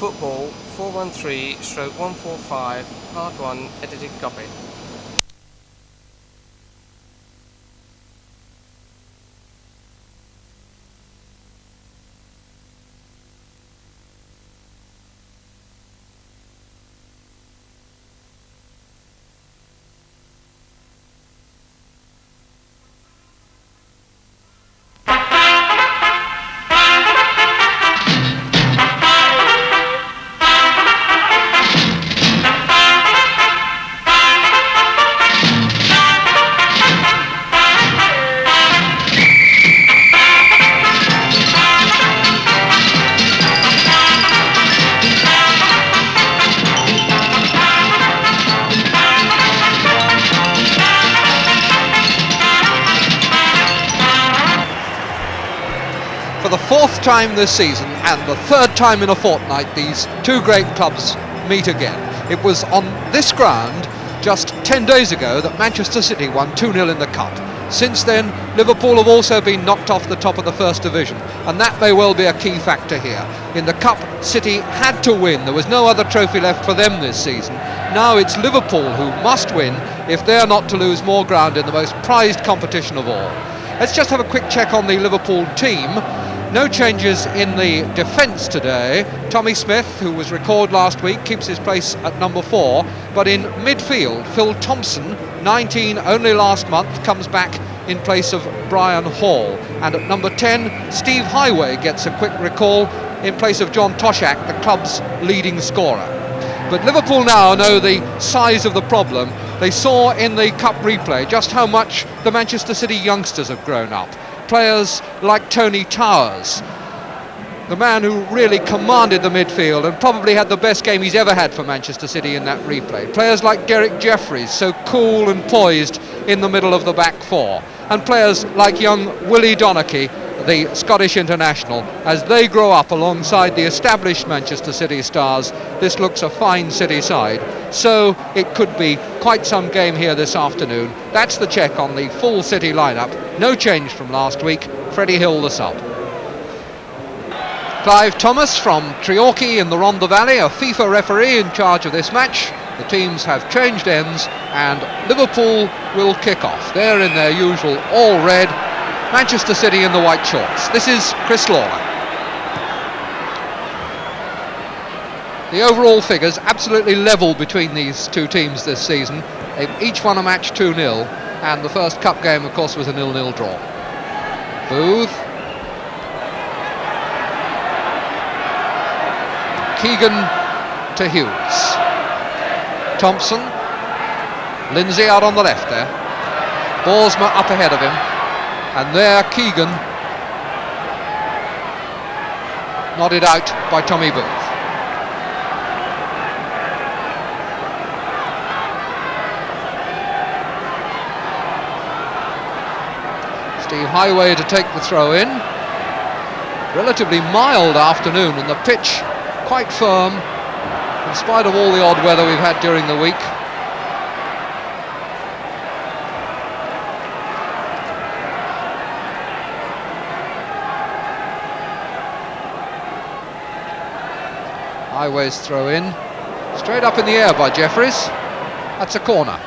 Football 413/145, Part 1, edited copy. For the fourth time this season and the third time in a fortnight, these two great clubs meet again. It was on this ground just 10 days ago that Manchester City won 2-0 in the Cup. Since then, Liverpool have also been knocked off the top of the First Division, and that may well be a key factor here. In the Cup, City had to win. There was no other trophy left for them this season. Now it's Liverpool who must win if they're not to lose more ground in the most prized competition of all. Let's just have a quick check on the Liverpool team. No changes in the defence today. Tommy Smith, who was recalled last week, keeps his place at number 4. But in midfield, Phil Thompson, 19 only last month, comes back in place of Brian Hall. And at number 10, Steve Highway gets a quick recall in place of John Toshak, the club's leading scorer. But Liverpool now know the size of the problem. They saw in the Cup replay just how much the Manchester City youngsters have grown up. Players like Tony Towers, the man who really commanded the midfield and probably had the best game he's ever had for Manchester City in that replay. Players like Derek Jeffries, so cool and poised in the middle of the back four. And players like young Willie Donachie, the Scottish international. As they grow up alongside the established Manchester City stars, this looks a fine City side. So it could be quite some game here this afternoon. That's the check on the full City lineup. No change from last week. Freddie Hill the sub. Clive Thomas from Treorchy in the Rhondda Valley, a FIFA referee in charge of this match. The teams have changed ends and Liverpool will kick off. They're in their usual all red, Manchester City in the white shorts. This is Chris Lawler. The overall figures absolutely level between these two teams this season. They've each won a match 2-0, and the first cup game, of course, was a 0-0 draw. Booth. Keegan to Hughes. Thompson. Lindsay out on the left there. Borsma up ahead of him. And there Keegan, nodded out by Tommy Booth. Steve Highway to take the throw in. Relatively mild afternoon and the pitch quite firm in spite of all the odd weather we've had during the week. Highway's throw in, straight up in the air by Jeffries. That's a corner.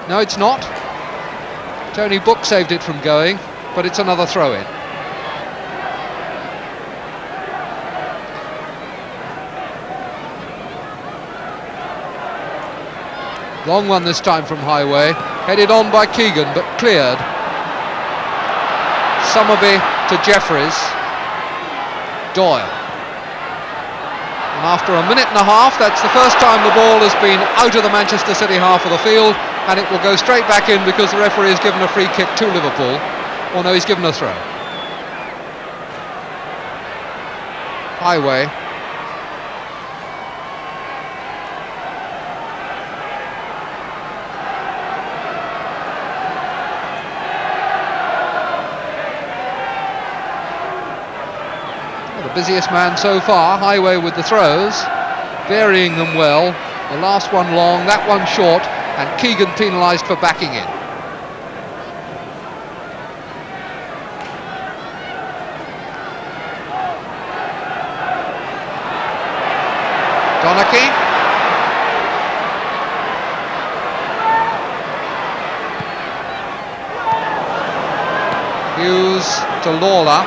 No, it's not. Tony Book saved it from going, but it's another throw in. Long one this time from Highway, headed on by Keegan, but cleared. Summerby to Jeffries. Doyle. And after a minute and a half, that's the first time the ball has been out of the Manchester City half of the field, and it will go straight back in because the referee has given a free kick to Liverpool. Or no, he's given a throw. Highway. The busiest man so far, Highway with the throws, varying them well. The last one long, that one short, and Keegan penalised for backing in. Donachie. Hughes to Lawler.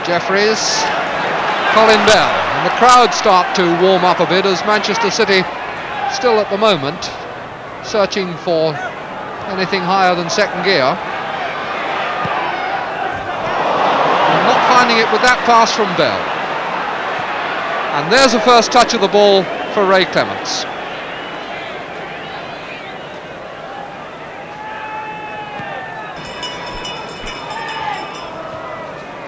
Jeffries. Colin Bell. And the crowd start to warm up a bit as Manchester City still at the moment searching for anything higher than second gear. And not finding it with that pass from Bell. And there's the first touch of the ball for Ray Clements.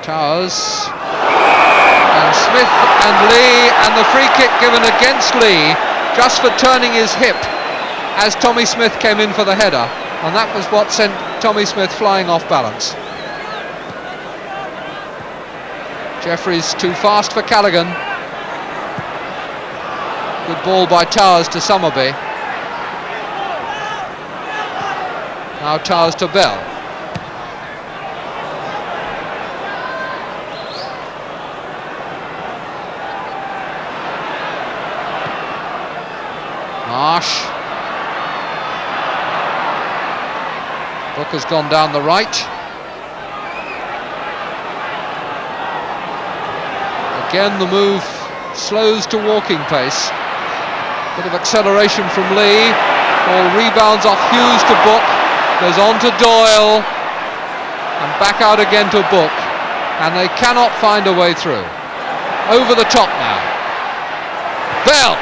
Towers and Smith and Lee, and the free kick given against Lee just for turning his hip as Tommy Smith came in for the header, and that was what sent Tommy Smith flying off balance. Jeffries too fast for Callaghan. Good ball by Towers to Summerby. Now Towers to Bell. Marsh. Book has gone down the right. Again the move slows to walking pace. Bit of acceleration from Lee. Ball rebounds off Hughes to Book. Goes on to Doyle. And back out again to Book. And they cannot find a way through. Over the top now. Bell.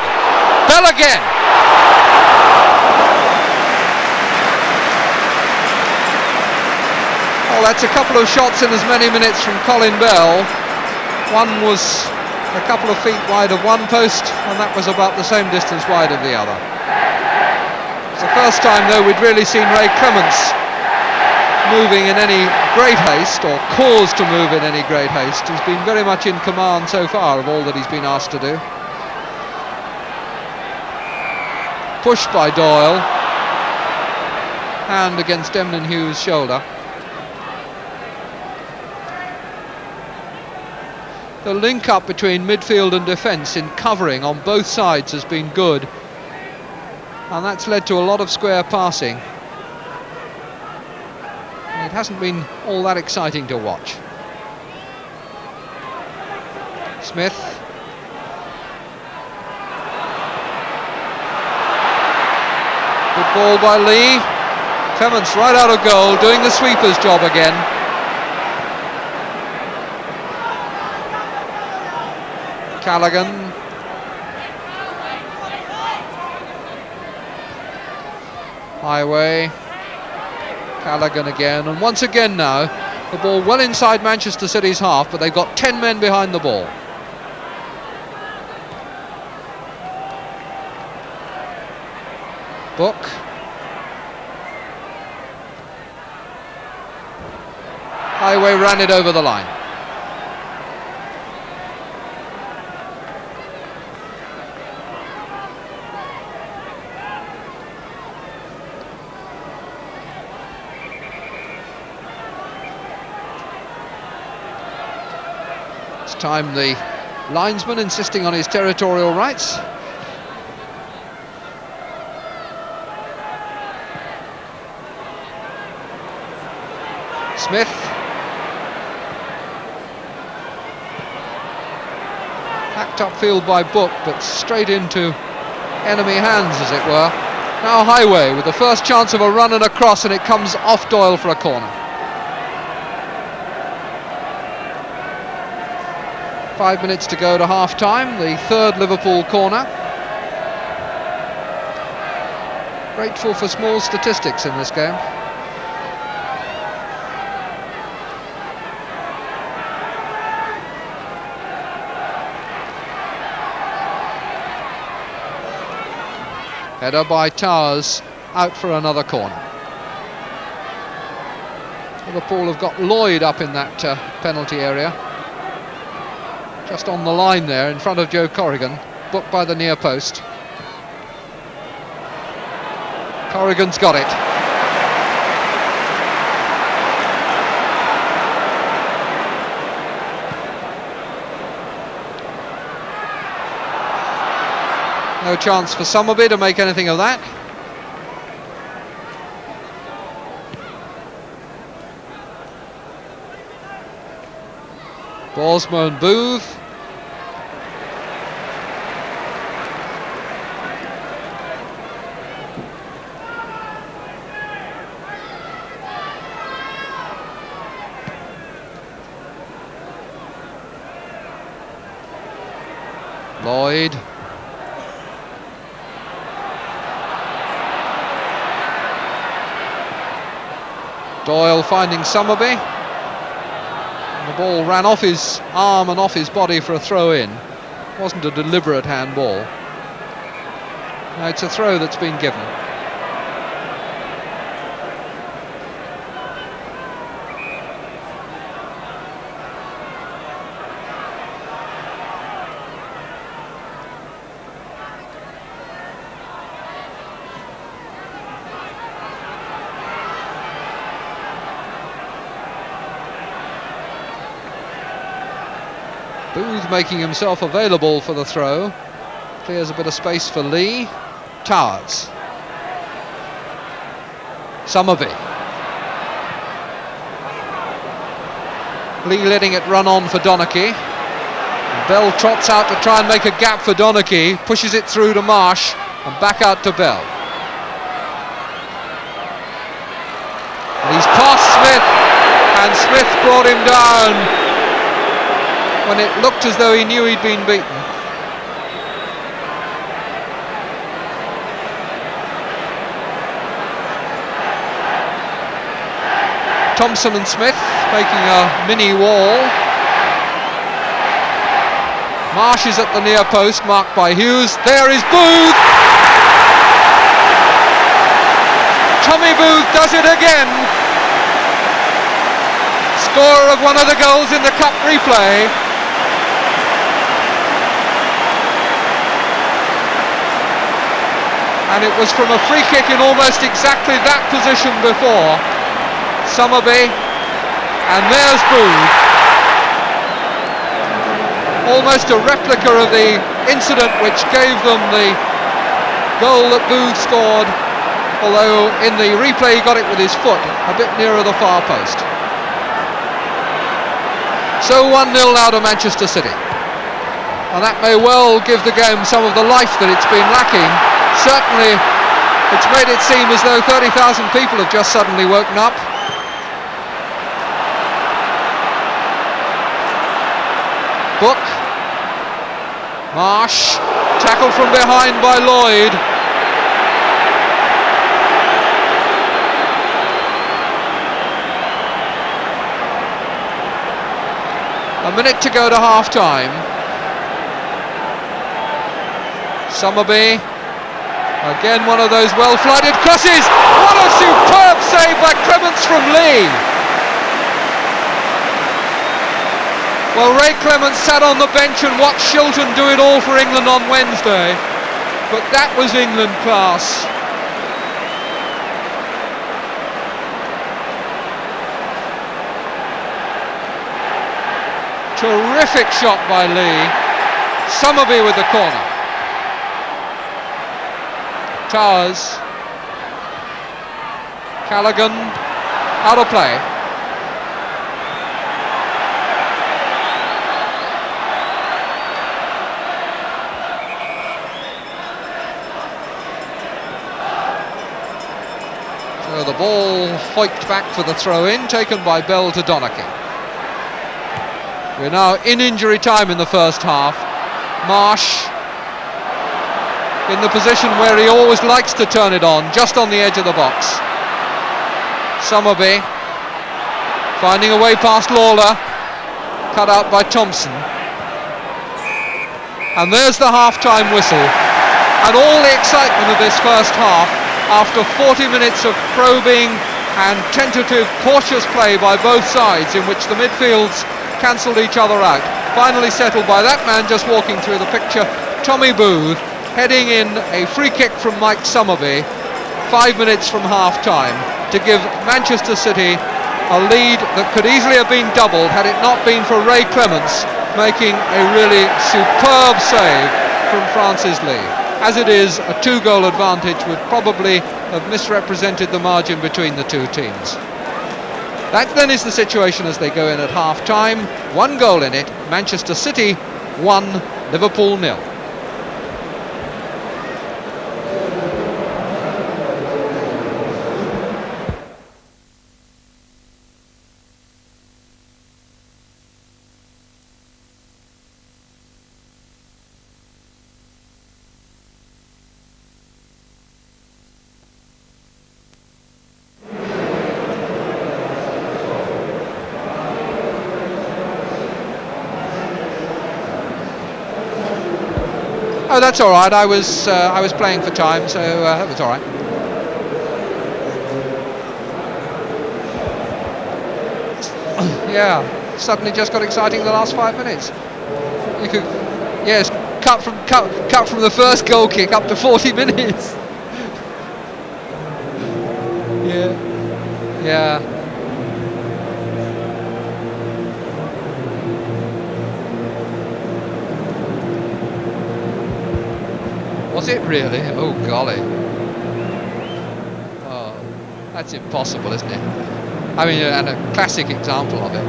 Bell again. Well, that's a couple of shots in as many minutes from Colin Bell. One was a couple of feet wide of one post, and that was about the same distance wide of the other. It's the first time, though, we'd really seen Ray Clements moving in any great haste, or caused to move in any great haste. He's been very much in command so far of all that he's been asked to do. Pushed by Doyle. Hand against Emlyn Hughes' shoulder. The link-up between midfield and defence in covering on both sides has been good, and that's led to a lot of square passing. And it hasn't been all that exciting to watch. Smith. Good ball by Lee. Clements right out of goal, doing the sweeper's job again. Callaghan. Highway. Callaghan again, and once again now the ball well inside Manchester City's half, but they've got 10 men behind the ball. Book. Highway ran it over the line. Time the linesman insisting on his territorial rights. Smith. Hacked upfield by Book, but straight into enemy hands, as it were. Now Highway with the first chance of a run and a cross, and it comes off Doyle for a corner. 5 minutes to go to half-time, the third Liverpool corner. Grateful for small statistics in this game. Header by Towers, out for another corner. Liverpool have got Lloyd up in that penalty area. Just on the line there, in front of Joe Corrigan. Booked by the near post. Corrigan's got it. No chance for Summerby to make anything of that. Borsma and Booth. Lloyd. Doyle finding Summerby. And the ball ran off his arm and off his body for a throw-in. Wasn't a deliberate handball. No, it's a throw that's been given. Booth making himself available for the throw. Clears a bit of space for Lee. Towers. Summerby. Lee letting it run on for Donachie. Bell trots out to try and make a gap for Donachie. Pushes it through to Marsh and back out to Bell. And he's past Smith, and Smith brought him down when it looked as though he knew he'd been beaten. Thompson and Smith making a mini wall. Marsh is at the near post, marked by Hughes. There is Booth! Tommy Booth does it again. Scorer of one of the goals in the cup replay. And it was from a free kick in almost exactly that position before. Summerby, and there's Booth. Almost a replica of the incident which gave them the goal that Booth scored, although in the replay he got it with his foot, a bit nearer the far post. So 1-0 now to Manchester City. And that may well give the game some of the life that it's been lacking. Certainly, it's made it seem as though 30,000 people have just suddenly woken up. Book. Marsh. Tackled from behind by Lloyd. A minute to go to half-time. Summerby. Again, one of those well-flighted crosses. What a superb save by Clements from Lee. Well, Ray Clements sat on the bench and watched Shilton do it all for England on Wednesday. But that was England class. Terrific shot by Lee. Summerby with the corner. Towers. Callaghan out of play. So the ball hoiked back for the throw-in, taken by Bell to Donachie. We're now in injury time in the first half. Marsh in the position where he always likes to turn it on, just on the edge of the box. Summerby finding a way past Lawler, cut out by Thompson. And there's the half-time whistle. And all the excitement of this first half, after 40 minutes of probing and tentative, cautious play by both sides, in which the midfields cancelled each other out, finally settled by that man just walking through the picture, Tommy Booth, heading in a free kick from Mike Summerby 5 minutes from half-time to give Manchester City a lead that could easily have been doubled had it not been for Ray Clements making a really superb save from Francis Lee. As it is, a 2-goal advantage would probably have misrepresented the margin between the two teams. That then is the situation as they go in at half-time. 1 goal in it, Manchester City 1, Liverpool 0. Oh, that's all right. I was playing for time, so that was all right. Yeah, suddenly just got exciting in the last 5 minutes. You could, yes, cut from the first goal kick up to 40 minutes. Yeah. Was it really? Oh golly. Oh, that's impossible, isn't it? I mean, and a classic example of it.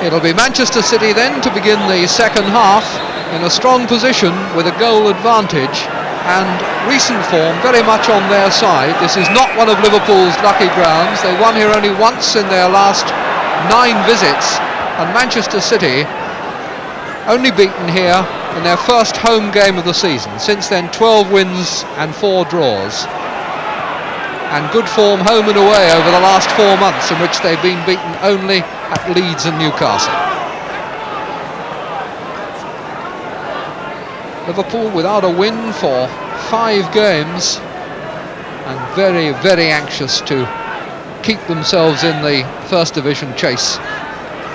It'll be Manchester City then to begin the second half in a strong position with a goal advantage, and recent form very much on their side. This is not one of Liverpool's lucky grounds. They won here only once in their last 9 visits, and Manchester City only beaten here in their first home game of the season. Since then, 12 wins and 4 draws, and good form home and away over the last 4 months, in which they've been beaten only at Leeds and Newcastle. Liverpool without a win for 5 games, and very, very anxious to keep themselves in the First Division chase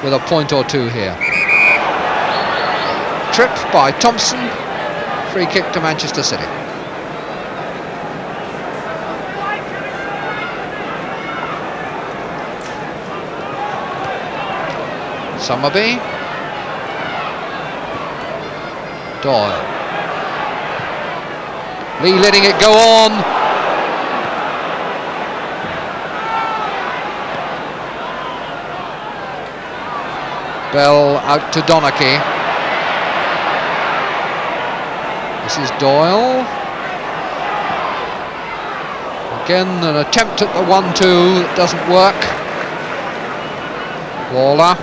with a point or two here. Trip by Thompson, free kick to Manchester City. Summerby, Doyle, Lee letting it go on. Bell out to Donachie. This is Doyle. Again, an attempt at the 1-2 that doesn't work. Waller.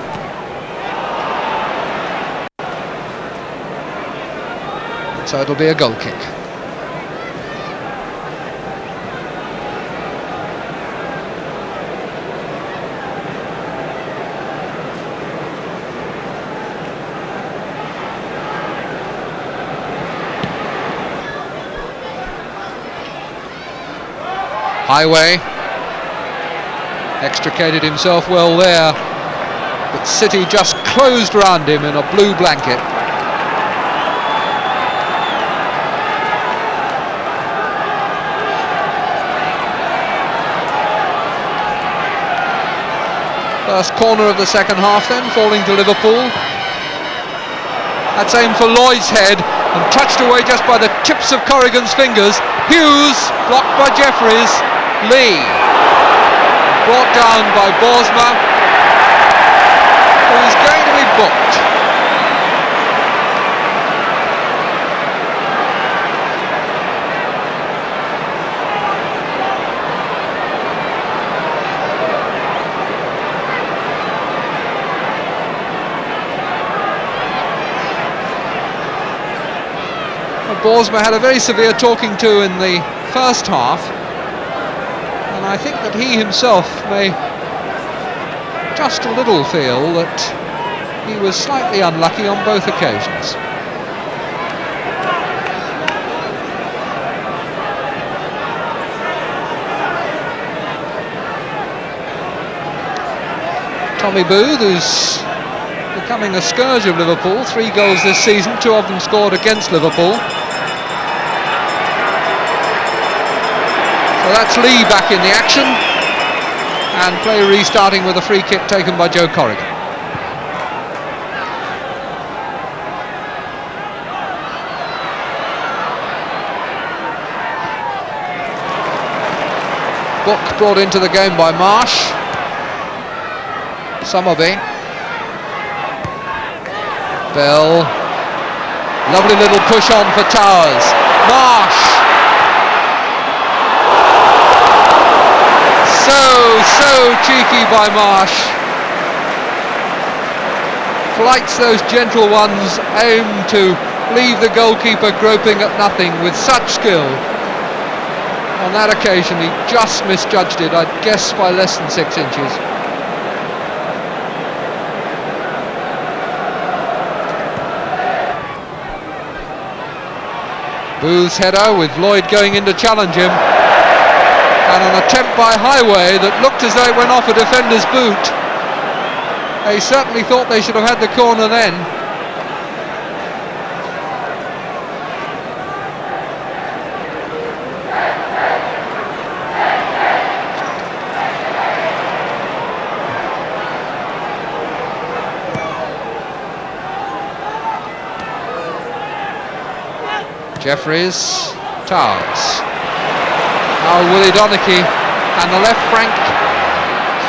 So it'll be a goal kick. Highway extricated himself well there, but City just closed round him in a blue blanket. First corner of the second half then, falling to Liverpool. That's aimed for Lloyd's head and touched away just by the tips of Corrigan's fingers. Hughes, blocked by Jeffries. Lee, brought down by Borsma, who is going to be booked. Borsma had a very severe talking to in the first half, and I think that he himself may just a little feel that he was slightly unlucky on both occasions. Tommy Booth, who's becoming a scourge of Liverpool, 3 goals this season, 2 of them scored against Liverpool. So that's Lee back in the action, and play restarting with a free kick taken by Joe Corrigan. Book brought into the game by Marsh. Summerby. Bell. Lovely little push on for Towers. Marsh. So cheeky by Marsh. Flights those gentle ones aimed to leave the goalkeeper groping at nothing with such skill. On that occasion he just misjudged it, I'd guess by less than 6 inches. Booth's header with Lloyd going in to challenge him. And an attempt by Highway that looked as though it went off a defender's boot. They certainly thought they should have had the corner then. Jeffries, Towers. Now Willie Donachie and the left flank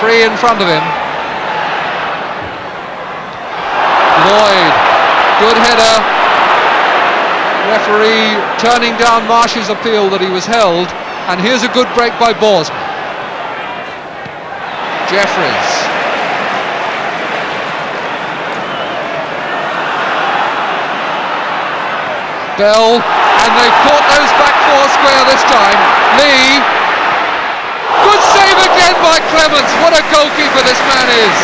free in front of him. Lloyd, good header. Referee turning down Marsh's appeal that he was held, and here's a good break by Borsman. Jeffries. Bell, and they've caught those back four square this time. Lee, good save again by Clements. What a goalkeeper this man is.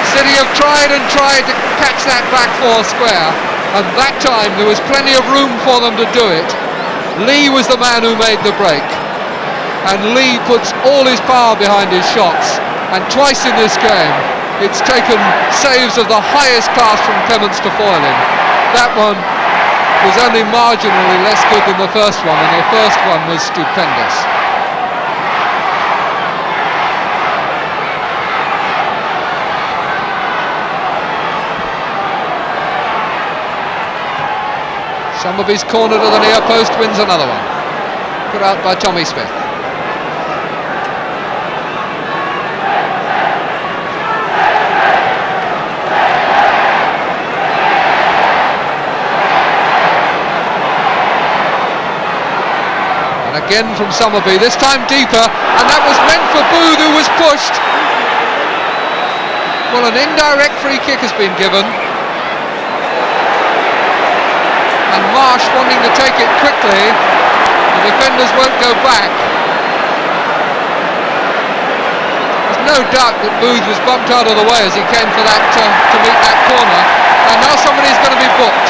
City have tried and tried to catch that back four square, and that time there was plenty of room for them to do it. Lee was the man who made the break, and Lee puts all his power behind his shots, and twice in this game it's taken saves of the highest class from Clements to foil him. That one was only marginally less good than the first one, and the first one was stupendous. Summerby's corner to the near post wins another one. Put out by Tommy Smith. And again from Summerby, this time deeper, and that was meant for Booth, who was pushed. Well, an indirect free kick has been given. And Marsh wanting to take it quickly, the defenders won't go back. There's no doubt that Booth was bumped out of the way as he came for that to meet that corner, and now somebody's going to be booked.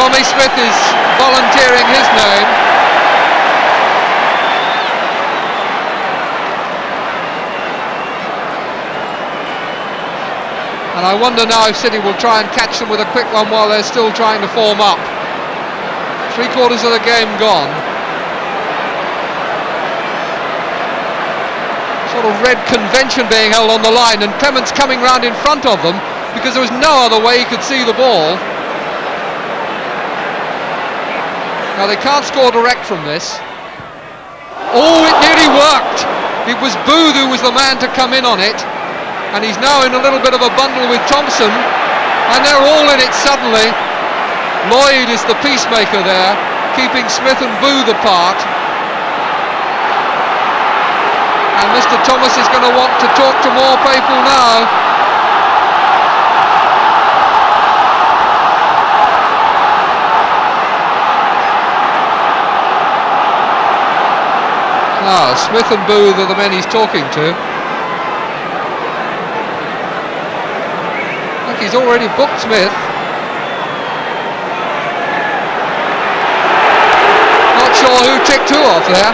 Tommy Smith is volunteering his name. And I wonder now if City will try and catch them with a quick one while they're still trying to form up. 3/4 of the game gone. Sort of red convention being held on the line, and Clements coming round in front of them because there was no other way he could see the ball. Now they can't score direct from this. Oh, it nearly worked. It was Booth who was the man to come in on it. And he's now in a little bit of a bundle with Thompson, and they're all in it suddenly. Lloyd is the peacemaker there, keeping Smith and Booth apart. And Mr. Thomas is going to want to talk to more people now. Ah, Smith and Booth are the men he's talking to. He's already booked Smith. Not sure who ticked who off there.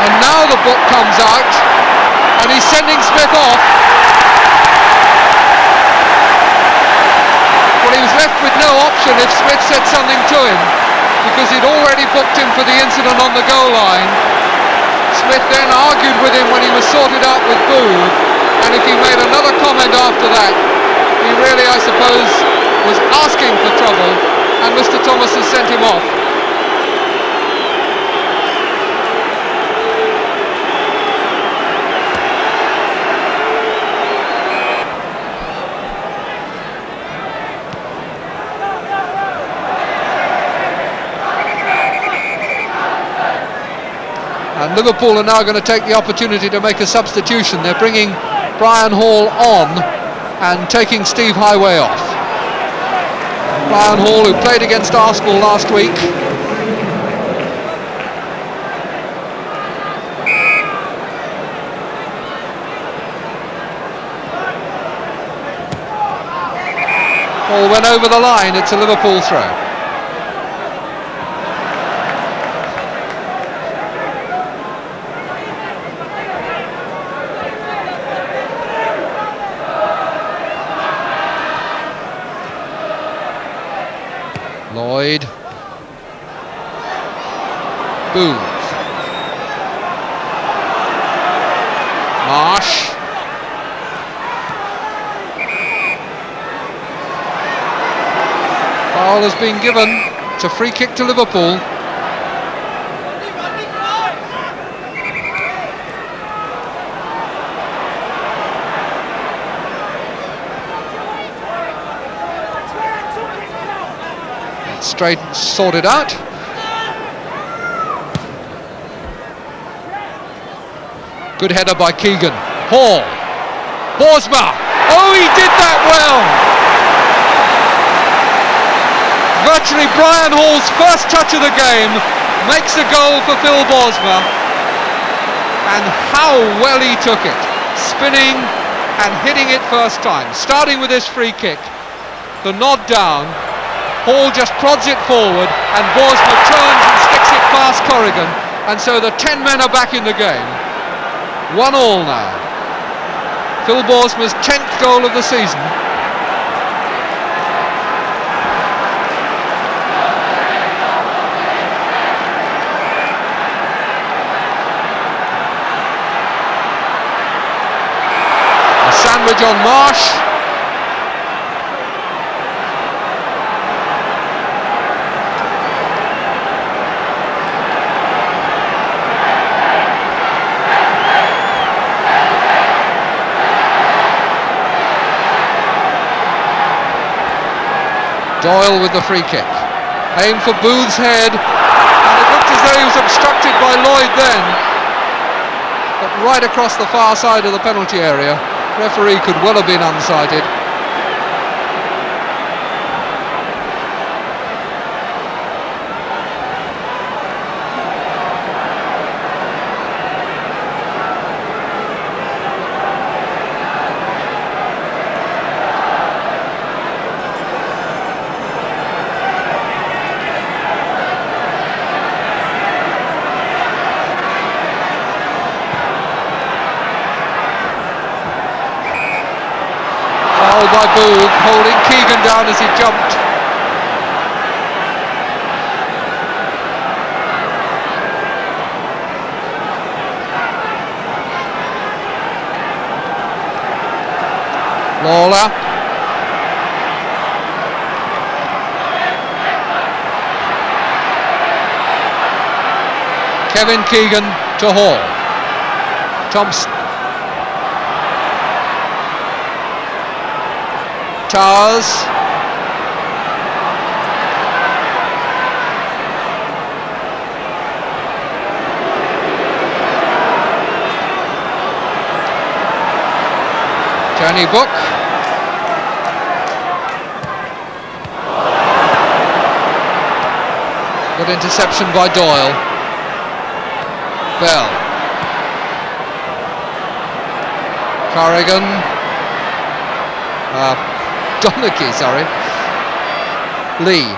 And now the book comes out, and he's sending Smith off. question if Smith said something to him, because he'd already booked him for the incident on the goal line. Smith then argued with him when he was sorted out with Booth, and if he made another comment after that, he really, I suppose, was asking for trouble, and Mr. Thomas has sent him off. And Liverpool are now going to take the opportunity to make a substitution. They're bringing Brian Hall on and taking Steve Highway off. Brian Hall, who played against Arsenal last week. Ball went over the line, it's a Liverpool throw. Lloyd, Booth, Marsh, foul has been given. It's a free kick to Liverpool. Straight sorted out. Good header by Keegan. Hall. Borsma. Oh, he did that well. Virtually Brian Hall's first touch of the game makes a goal for Phil Borsma. And how well he took it. Spinning and hitting it first time. Starting with this free kick. The nod down. Hall just prods it forward and Borsma turns and sticks it past Corrigan, and so the 10 men are back in the game. 1-1 now. Phil Borsma's 10th goal of the season. A sandwich on Marsh. Doyle with the free kick. Aim for Booth's head, and it looked as though he was obstructed by Lloyd then. But right across the far side of the penalty area, referee could well have been unsighted. By Booth, holding Keegan down as he jumped. Lawler. Kevin Keegan to Hall. Thompson. Towers. Johnny Book. Good interception by Doyle. Bell. Corrigan. Donachie, sorry. Lee.